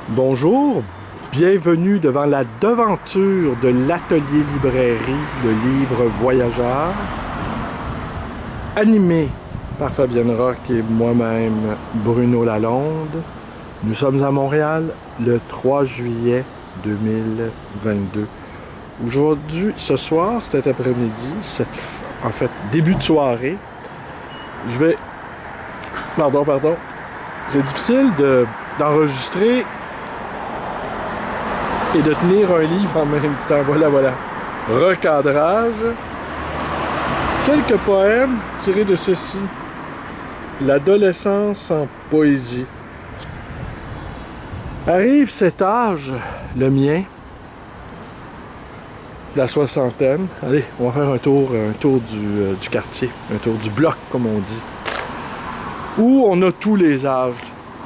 Bonjour, bienvenue devant la devanture de l'atelier librairie, le livre voyageur, animé par Fabienne Roch et moi-même, Bruno Lalonde. Nous sommes à Montréal le 3 juillet 2022. Aujourd'hui, ce soir, cet après-midi, en fait, début de soirée, je vais... Pardon. C'est difficile d'enregistrer et de tenir un livre en même temps. Voilà. Recadrage. Quelques poèmes tirés de ceci. L'adolescence en poésie. Arrive cet âge, le mien, la soixantaine. Allez, on va faire un tour du quartier, un tour du bloc, comme on dit. Où on a tous les âges.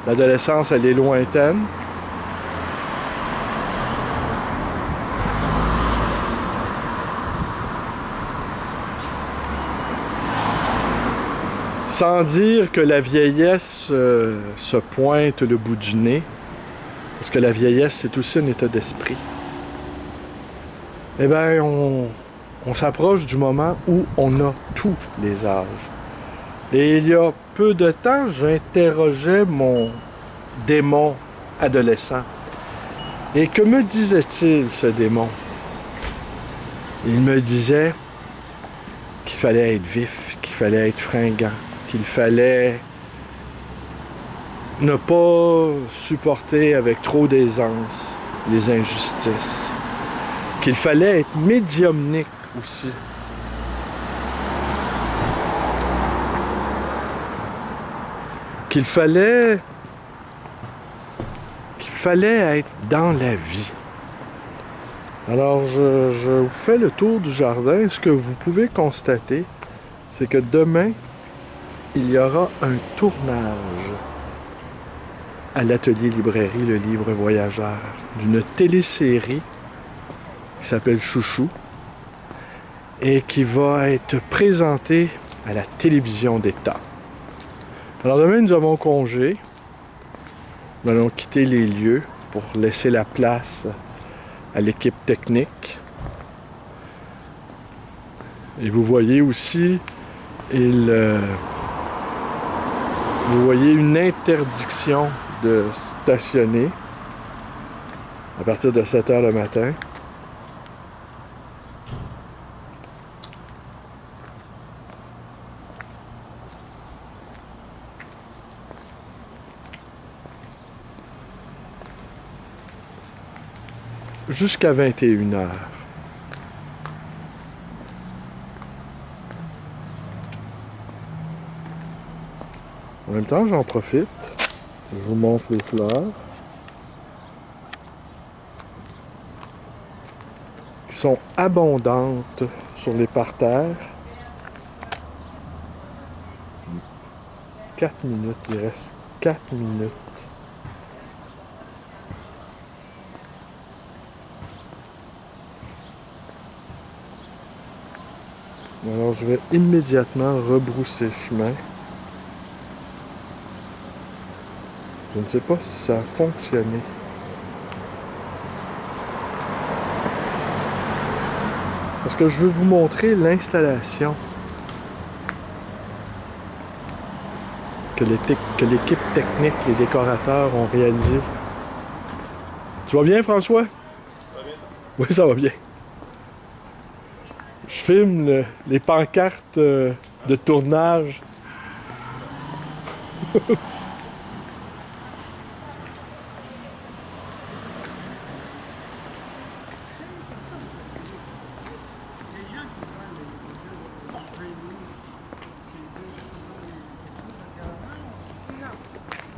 L'adolescence, elle est lointaine. Sans dire que la vieillesse se pointe le bout du nez, parce que la vieillesse, c'est aussi un état d'esprit. Eh bien, on s'approche du moment où on a tous les âges. Et il y a peu de temps, j'interrogeais mon démon adolescent. Et que me disait-il, ce démon? Il me disait qu'il fallait être vif, qu'il fallait être fringant, qu'il fallait ne pas supporter avec trop d'aisance les injustices, qu'il fallait être médiumnique aussi. Qu'il fallait être dans la vie. Alors, je vous fais le tour du jardin. Ce que vous pouvez constater, c'est que demain, il y aura un tournage à l'atelier librairie, le livre voyageur, d'une télésérie qui s'appelle Chouchou et qui va être présentée à la télévision d'État. Alors demain, nous avons congé. Nous allons quitter les lieux pour laisser la place à l'équipe technique. Et vous voyez aussi, vous voyez une interdiction de stationner à partir de 7 h le matin. Jusqu'à 21 h. En même temps, j'en profite. Je vous montre les fleurs qui sont abondantes sur les parterres. 4 minutes, il reste 4 minutes. Alors je vais immédiatement rebrousser chemin. Je ne sais pas si ça a fonctionné. Parce que je veux vous montrer l'installation que l'équipe technique, les décorateurs ont réalisée. Tu vas bien, François? Ça va bien? Oui, ça va bien. Je filme les pancartes de tournage.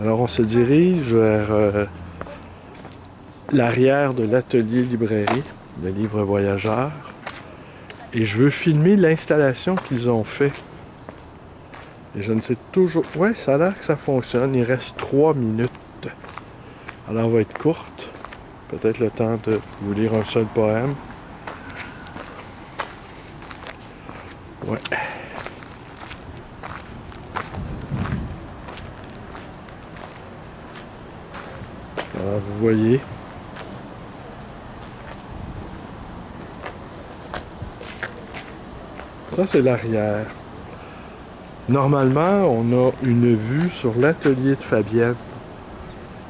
Alors on se dirige vers l'arrière de l'atelier librairie, le livre voyageur. Et je veux filmer l'installation qu'ils ont fait. Et je ne sais toujours... Ouais, ça a l'air que ça fonctionne. Il reste 3 minutes. Alors, elle va être courte. Peut-être le temps de vous lire un seul poème. Ouais. Alors, vous voyez. Ça, c'est l'arrière. Normalement, on a une vue sur l'atelier de Fabienne.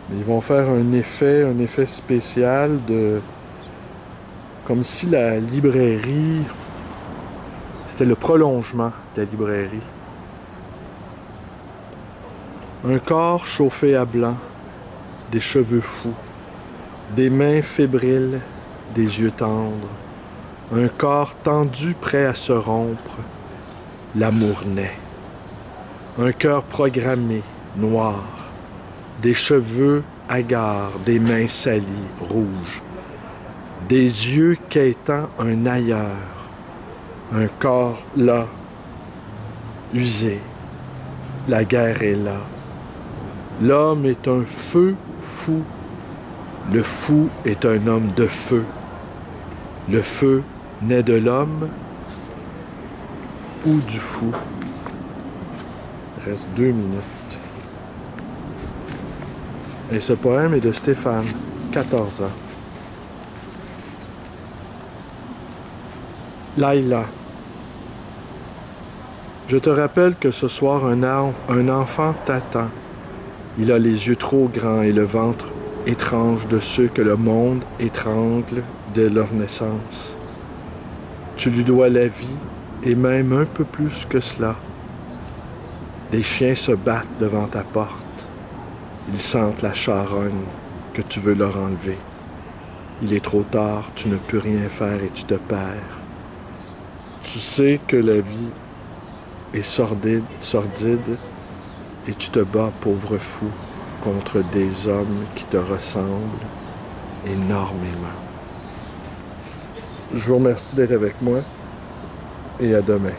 Mais ils vont faire un effet spécial de... Comme si la librairie... C'était le prolongement de la librairie. Un corps chauffé à blanc, des cheveux fous, des mains fébriles, des yeux tendres, un corps tendu prêt à se rompre, l'amour naît. Un cœur programmé, noir, des cheveux hagards, des mains salies, rouges, des yeux quêtant un ailleurs, un corps là, usé, la guerre est là. L'homme est un feu fou, le fou est un homme de feu. Le feu naît de l'homme ou du fou. Il reste 2 minutes. Et ce poème est de Stéphane, 14 ans. Laïla. Je te rappelle que ce soir un enfant t'attend. Il a les yeux trop grands et le ventre étrange de ceux que le monde étrangle dès leur naissance. Tu lui dois la vie et même un peu plus que cela. Des chiens se battent devant ta porte. Ils sentent la charogne que tu veux leur enlever. Il est trop tard, tu ne peux rien faire et tu te perds. Tu sais que la vie est sordide et tu te bats, pauvre fou, contre des hommes qui te ressemblent énormément. Je vous remercie d'être avec moi et à demain.